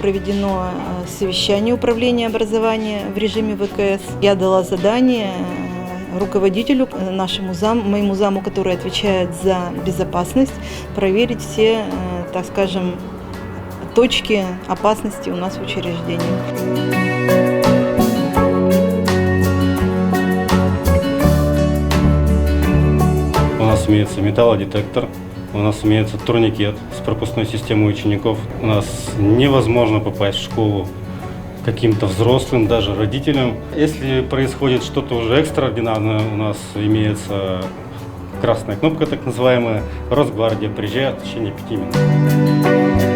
проведено совещание управления образования в режиме ВКС. Я дала задание руководителю, моему заму, который отвечает за безопасность, проверить все, так скажем, точки опасности у нас в учреждении. У нас имеется металлодетектор, у нас имеется турникет с пропускной системой учеников. У нас невозможно попасть в школу каким-то взрослым, даже родителям. Если происходит что-то уже экстраординарное, у нас имеется красная кнопка, так называемая. Росгвардия приезжает в течение 5 минут.